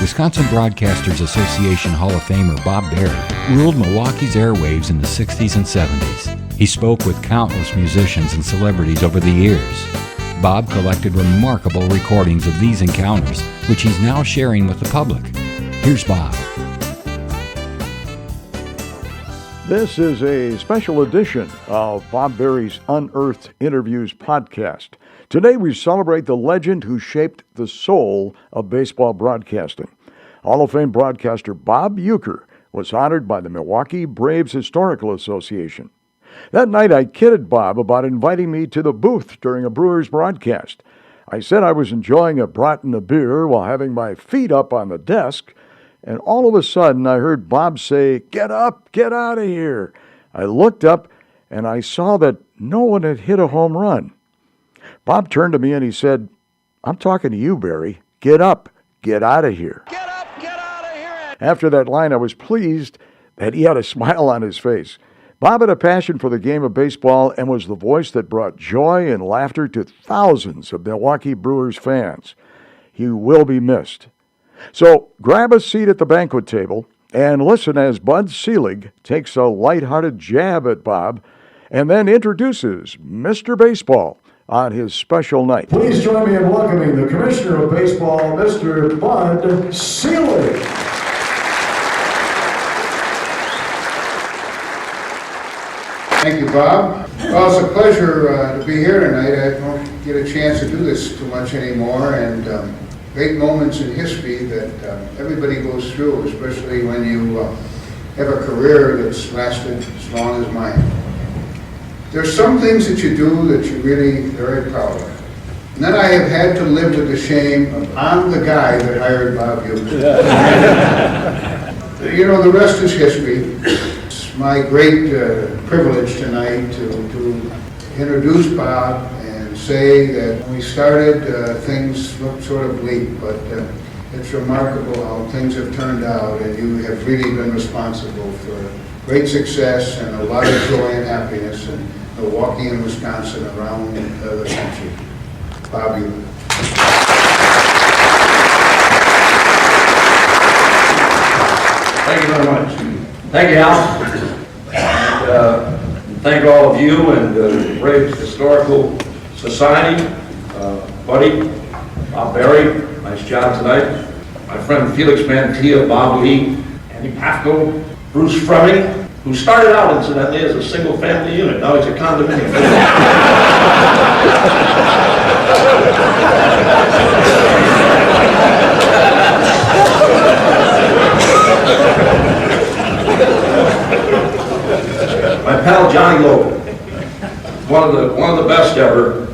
Wisconsin Broadcasters Association Hall of Famer Bob Barry ruled Milwaukee's airwaves in the 60s and 70s. He spoke with countless musicians and celebrities over the years. Bob collected remarkable recordings of these encounters, which he's now sharing with the public. Here's Bob. This is a special edition of Bob Barry's Unearthed Interviews podcast. Today we celebrate the legend who shaped the soul of baseball broadcasting. Hall of Fame broadcaster Bob Uecker was honored by the Milwaukee Braves Historical Association. That night I kidded Bob about inviting me to the booth during a Brewers broadcast. I said I was enjoying a brat and a beer while having my feet up on the desk, and all of a sudden I heard Bob say, "Get up, get out of here." I looked up and I saw that no one had hit a home run. Bob turned to me and he said, "I'm talking to you, Barry. Get up, get out of here." Get up, get out of here! After that line, I was pleased that he had a smile on his face. Bob had a passion for the game of baseball and was the voice that brought joy and laughter to thousands of Milwaukee Brewers fans. He will be missed. So grab a seat at the banquet table and listen as Bud Selig takes a lighthearted jab at Bob and then introduces Mr. Baseball on his special night. Please join me in welcoming the Commissioner of Baseball, Mr. Bud Selig. Thank you, Bob. Well, it's a pleasure to be here tonight. I don't get a chance to do this too much anymore, and great moments in history that everybody goes through, especially when you have a career that's lasted as long as mine. There's some things that you do that you're really very proud of. And then I have had to live with the shame of I'm the guy that hired Bob Uecker. You know, the rest is history. It's my great privilege tonight to introduce Bob and say that when we started, things looked sort of bleak, but it's remarkable how things have turned out, and you have really been responsible for great success and a lot of joy and happiness in Milwaukee and Wisconsin around the country. Bob Uecker. Thank you very much. Thank you, Al. And thank all of you and the Braves Historical Society, Buddy, Bob Barry, nice job tonight. My friend Felix Mantilla, Bob Lee, Andy Pafko, Bruce Fremming, who started out incidentally as a single family unit. Now he's a condominium. My pal Johnny Logan, one of the best ever,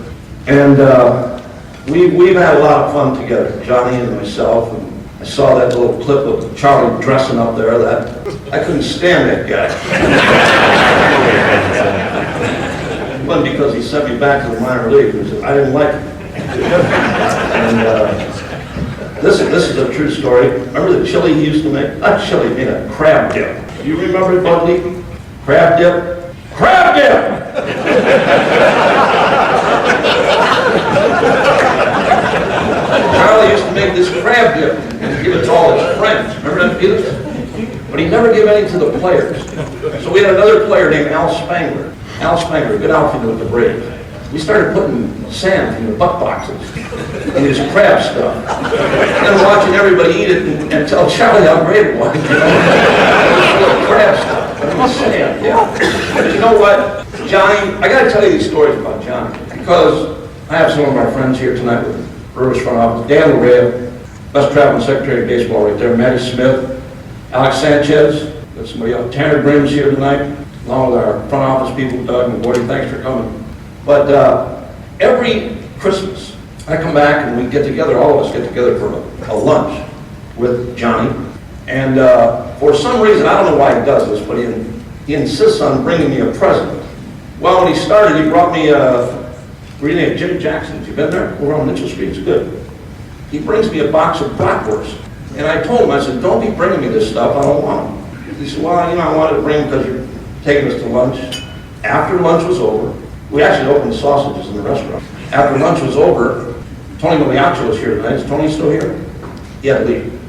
and we've had a lot of fun together, Johnny and myself. And I saw that little clip of Charlie dressing up there. That I couldn't stand that guy. It wasn't because he sent me back to the minor leagues. I didn't like it. And this is a true story. Remember the chili he used to make? Not chili, he made a crab dip. Do you remember it, Bud Lee? Crab dip? Crab dip! Charlie used to make this crab dip and give it to all his friends. Remember that, Felix? But he never gave any to the players. So we had another player named Al Spangler. Al Spangler, good outfielder with the Braves. We started putting sand in the butt boxes in his crab stuff. And then watching everybody eat it and tell Charlie how great it was. Crab stuff. Sand, yeah. But you know what? Johnny, I got to tell you these stories about Johnny because I have some of my friends here tonight with Brewers front office. Dan Larea, best traveling secretary of baseball right there. Matty Smith, Alex Sanchez, got somebody else. Tanner Grimm's here tonight, along with our front office people, Doug and Gordy. Thanks for coming. But every Christmas, I come back and we get together, all of us get together for a lunch with Johnny. And for some reason, I don't know why he does this, but he insists on bringing me a present. Well, when he started, he brought me reading at Jim Jackson's. You been there? Over on Mitchell Street. It's good. He brings me a box of bratwurst. And I told him, I said, don't be bringing me this stuff. I don't want them. He said, well, I wanted to bring them because you're taking us to lunch. After lunch was over, we actually opened sausages in the restaurant. After lunch was over, Tony Miliaccio was here tonight. Is Tony still here? He had to leave.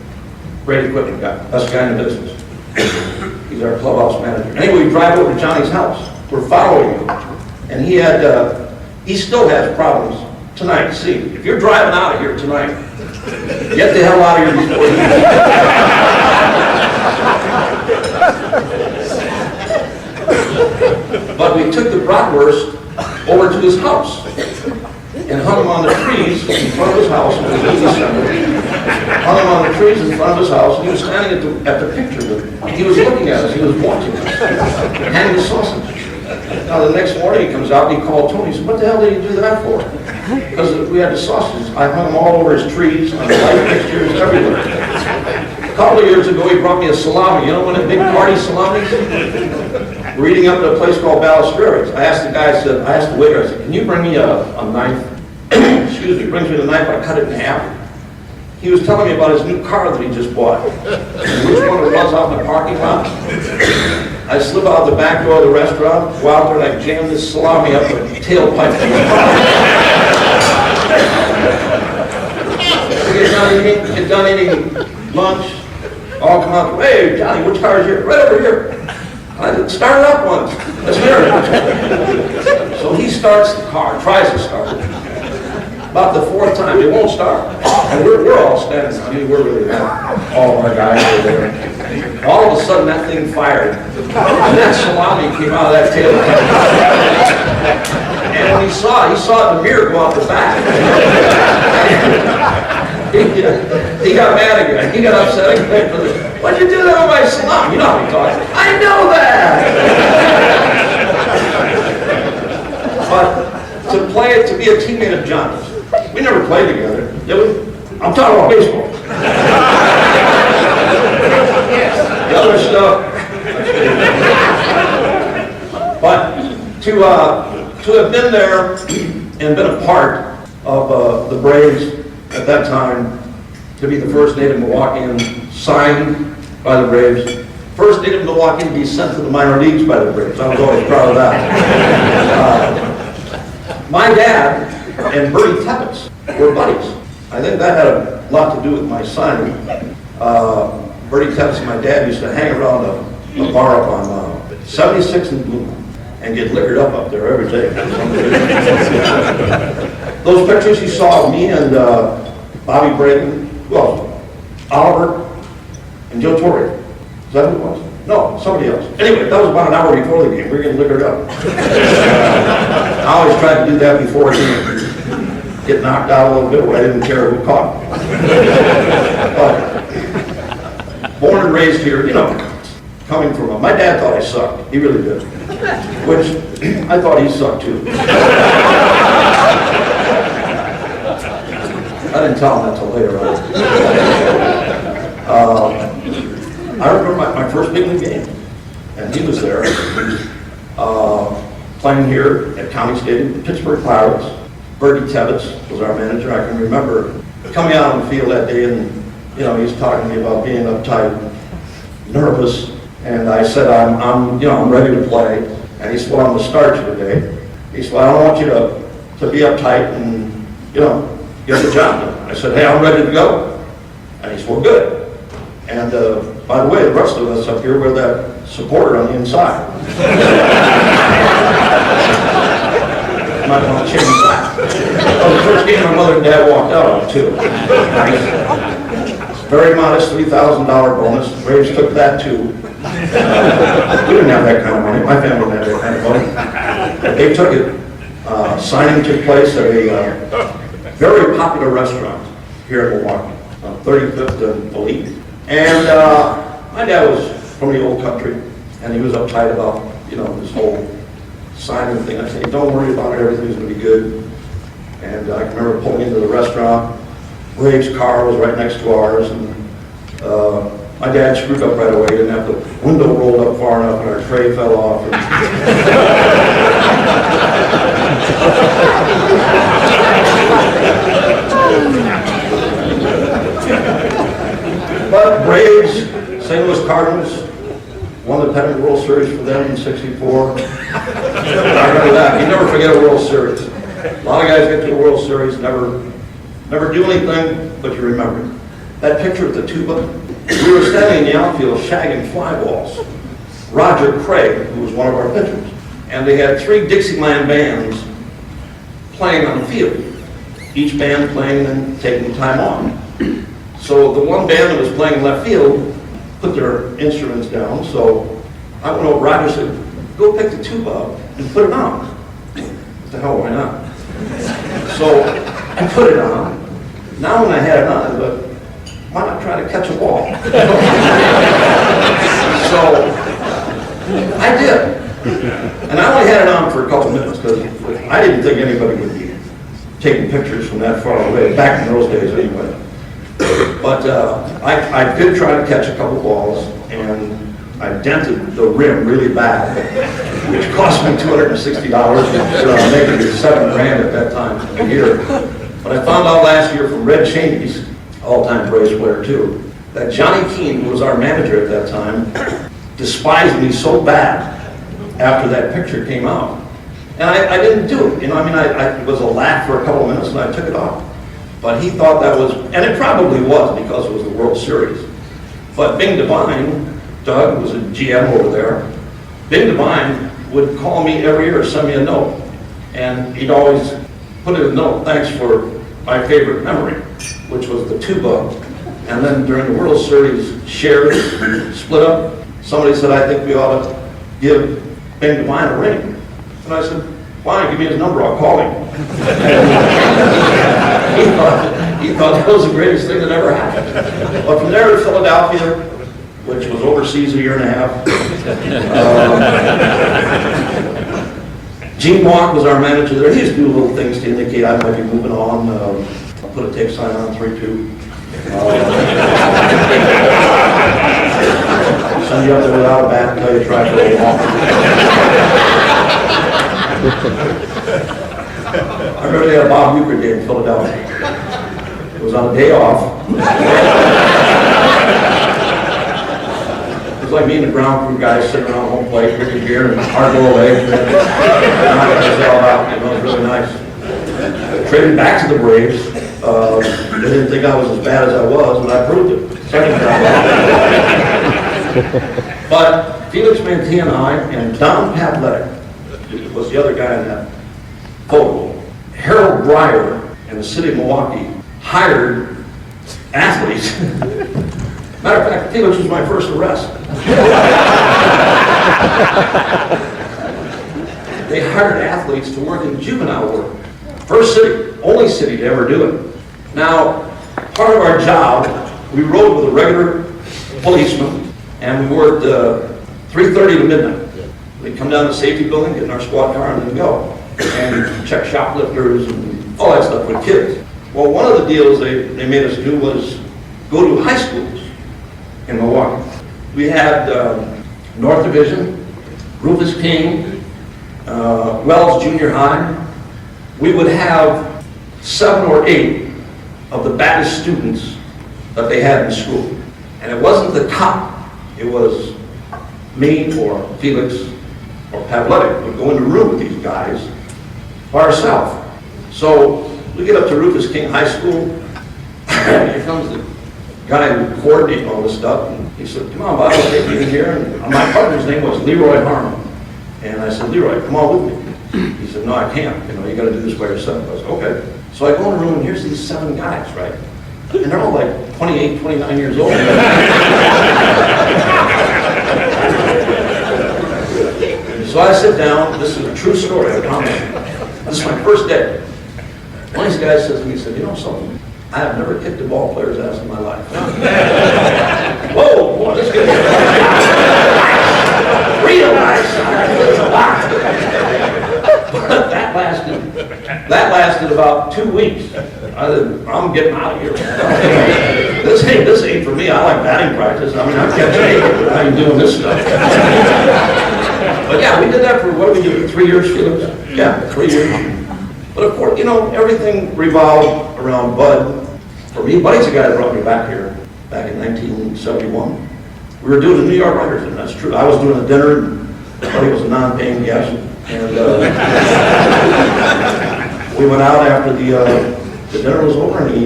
Great equipment guy, best guy in the business. He's our clubhouse manager. Anyway, we drive over to Johnny's house. We're following him. And he still has problems tonight. See, if you're driving out of here tonight, get the hell out of here before you. But we took the bratwurst over to his house and hung him on the trees in front of his house. It was in December. Hung him on the trees in front of his house, and he was standing at the picture. He was looking at us. He was watching us. Hanging the sausage. Now the next morning he comes out and he called Tony. He said, "What the hell did you do that for?" Because we had the sausages. I hung them all over his trees, on the light fixtures, everywhere. A couple of years ago he brought me a salami. You know when a big party salamis? We're eating up at a place called Balistreri's. I asked the waiter, I said, "Can you bring me a knife?" Excuse me, he brings me the knife, I cut it in half. He was telling me about his new car that he just bought. And which one it was out in the parking lot. I slip out the back door of the restaurant, go out there and I jam this salami up the tailpipe. We get done eating lunch, all come out, "Hey, Johnny, which car is yours?" "Right over here." I said, "Start it up once. Let's hear it." So he starts the car, tries to start it. About the fourth time, it won't start. And we're all standing on it. We're really all of our guys are there. All of a sudden, that thing fired. And that salami came out of that tail. And when he saw it in the mirror go out the back. He got mad again. He got upset again. "Why'd you do that on my salami?" You know how he talks. "I know that!" But to be a teammate of John's, we never played together, did we? I'm talking about baseball. The other stuff. But to have been there and been a part of the Braves at that time, to be the first native Milwaukeean signed by the Braves, first native Milwaukeean to be sent to the minor leagues by the Braves. I was always proud of that. My dad and Bertie Tebbetts were buddies. I think that had a lot to do with my signing. Bertie Tebbetts and my dad used to hang around a bar up on 76 and Bloom and get liquored up there every day. Those pictures you saw of me and Bobby Braden, well, Oliver and Joe Torre. Is that who it was? No, somebody else. Anyway, that was about an hour before the game. We were getting liquored up. I always tried to do that before a game. Get knocked out a little bit where I didn't care who caught me. But born and raised here, coming from my dad thought I sucked. He really did. Which I thought he sucked too. I didn't tell him that till later on. I remember my first big league game, and he was there, playing here at County Stadium, the Pittsburgh Pirates. Bertie Tebbetts was our manager. I can remember coming out on the field that day, and he was talking to me about being uptight, nervous, and I said, I'm ready to play. And he said, "Well, I'm going to start you today." He said, "Well, I don't want you to be uptight and get the job done." I said, "Hey, I'm ready to go." And he said, "Well, good." And by the way, the rest of us up here, we're that supporter on the inside. Might want to change that. Well, the first game my mother and dad walked out on too. Very modest $3,000 bonus. The Braves took that too. We didn't have that kind of money. My family didn't have that kind of money. But they took it. Signing took place at a very popular restaurant here in Milwaukee, 35th and Elite. And my dad was from the old country, and he was uptight about, this whole signing thing. I said, "Don't worry about it, everything's going to be good." And I can remember pulling into the restaurant. Braves' car was right next to ours, and my dad screwed up right away. Didn't have the window rolled up far enough, and our tray fell off. But Braves, St. Louis Cardinals, won the Pennant World Series for them in '64. I remember that. You never forget a World Series. A lot of guys get to the World Series, never do anything, but you remember it. that picture of the tuba, we were standing in the outfield shagging fly balls. Roger Craig, who was one of our pitchers, and they had 3 Dixieland bands playing on the field, each band playing and taking time off. So the one band that was playing in left field put their instruments down, so I went over, Roger said, go pick the tuba up and put it on. What the hell, why not? So I put it on. Now when I had it on, but why not try to catch a ball? So I did. And I only had it on for a couple minutes because I didn't think anybody would be taking pictures from that far away, back in those days anyway. But I did try to catch a couple balls, and I dented the rim really bad, which cost me $260, making it $7 grand at that time a year. But I found out last year from Red Cheney's, all-time Braves player too, that Johnny Keane, who was our manager at that time, despised me so bad after that picture came out. And I didn't do it, you know, I mean, it was a laugh for a couple of minutes and I took it off. But he thought that was, and it probably was because it was the World Series. But Bing Devine, Doug was a GM over there, Bing Devine would call me every year, send me a note. And he'd always put in a note, thanks for my favorite memory, which was the tuba. And then during the World Series shares split up, somebody said, I think we ought to give Bing Devine a ring. And I said, fine, give me his number, I'll call him. he thought that was the greatest thing that ever happened. But from there to Philadelphia, which was overseas a year and a half, Gene Walk was our manager there. He used to do little things to indicate I might be moving on. I'll put a tape sign on 3-2. Send you up there without a bat and tell you to try for a walk. I remember they had a Bob Uecker day in Philadelphia. It was on a day off. It was like me and the ground crew guys sitting around home plate, drinking beer and hard boiled eggs. It was really nice. Traded back to the Braves. They didn't think I was as bad as I was, but I proved it. Second time. But Felix Mantilla and I, and Don Pavletic was the other guy in that photo. Harold Breyer and the city of Milwaukee hired athletes. Matter of fact, Felix was my first arrest. They hired athletes to work in juvenile work. First city, only city to ever do it. Now, part of our job, we rode with a regular policeman, and we worked 3:30 to midnight. We'd come down to the safety building, get in our squad car, and then go. And check shoplifters and all that stuff with kids. Well, one of the deals they made us do was go to high schools in Milwaukee. We had North Division, Rufus King, Wells Junior High. We would have 7 or 8 of the baddest students that they had in school. And it wasn't the cop, it was me or Felix or Pavletic would go in the room with these guys by ourselves. So we get up to Rufus King High School. Here comes the guy who coordinated all this stuff. And he said, come on, Bob, I'll take you in here. And my partner's name was Leroy Harmon. And I said, Leroy, come on with me. He said, no, I can't. You know, you got to do this by yourself. I was okay. So I go in the room, and here's these 7 guys, right? And they're all like 28, 29 years old. So I sit down. This is a true story, I promise you. This is my first day. One of these guys says to me, he said, you know something? I have never kicked a ball player's ass in my life. Whoa, boy, this guy's real nice. It's a lot. But that lasted about 2 weeks. I'm getting out of here. This ain't for me. I like batting practice. I mean, I'm catching 8, but I ain't doing this stuff. But yeah, we did that for, what did we do, 3 years, Felix? Yeah, 3 years. But of course, you know, everything revolved around Bud. For me, Buddy's the guy that brought me back here, back in 1971. We were doing the New York Writers, and that's true. I was doing a dinner, and Buddy was a non-paying guest. And we went out after the dinner was over, and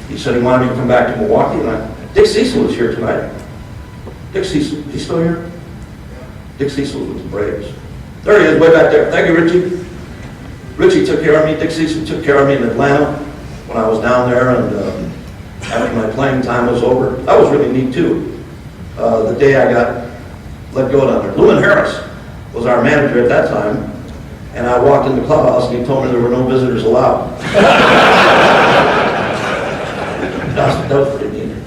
he he said he wanted me to come back to Milwaukee, and Dick Cecil was here tonight. Dick Cecil, he's still here? Dick Cecil was with the Braves. There he is, way back there. Thank you, Richie. Richie took care of me. Dick Cecil took care of me in Atlanta when I was down there, and after my playing time was over. That was really neat, too. The day I got let go down there. Lewin Harris was our manager at that time, and I walked in the clubhouse, and he told me there were no visitors allowed. That was pretty neat.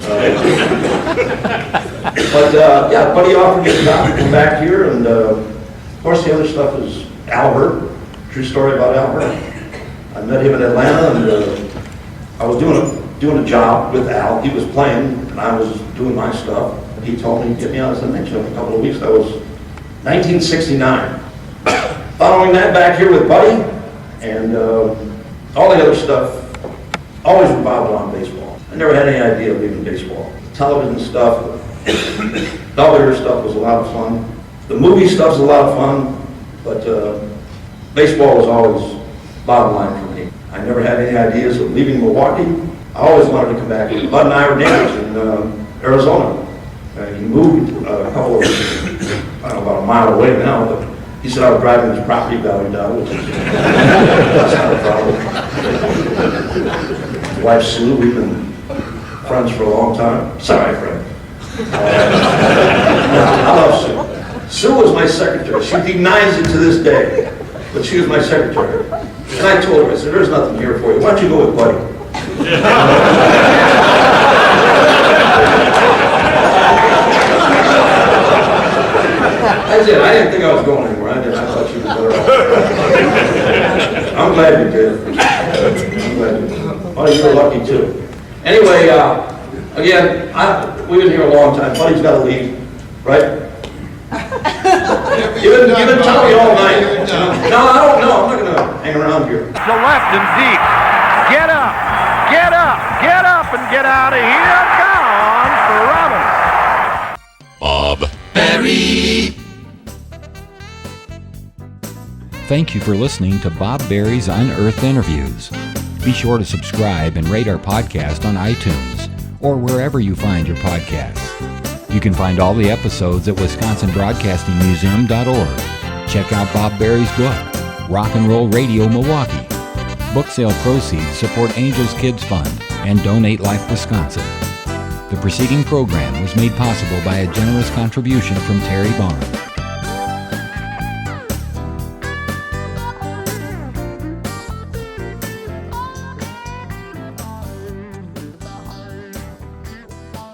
Yeah, Buddy offered me a job to come back here, and of course the other stuff is Albert. True story about Albert. I met him in Atlanta, and I was doing a job with Al. He was playing, and I was doing my stuff. He told me to get me out as a mention in a couple of weeks. That was 1969. Following that, back here with Buddy, and all the other stuff always revolved around baseball. I never had any idea of leaving baseball. Television stuff, elevator stuff was a lot of fun. The movie stuff's a lot of fun, but baseball was always bottom line for me. I never had any ideas of leaving Milwaukee. I always wanted to come back. Bud and I were neighbors in Arizona. He moved a couple of, I don't know, about a mile away now, but he said I was driving his property value down, which is that's not a problem. His wife Sue, we've been friends for a long time. Semi-friend. I love Sue. Sue was my secretary. She denies it to this day, but she was my secretary. And I told her, I said, there's nothing here for you. Why don't you go with Buddy? That's it. I didn't think I was going anywhere. I thought she was better off. I'm glad you did. I'm glad you did. Buddy, you're lucky too. Anyway, again, we've been here a long time. Buddy's got to leave, right? You've been telling me all night. No, I don't know. I'm not going to hang around here. To left and deep. Get up, get up, get up, and get out of here. Gone for Robbins. Bob Barry. Thank you for listening to Bob Barry's Unearthed Interviews. Be sure to subscribe and rate our podcast on iTunes or wherever you find your podcasts. You can find all the episodes at WisconsinBroadcastingMuseum.org. Check out Bob Barry's book, Rock and Roll Radio Milwaukee. Book sale proceeds support Angels Kids Fund and Donate Life Wisconsin. The preceding program was made possible by a generous contribution from Terry Barnes.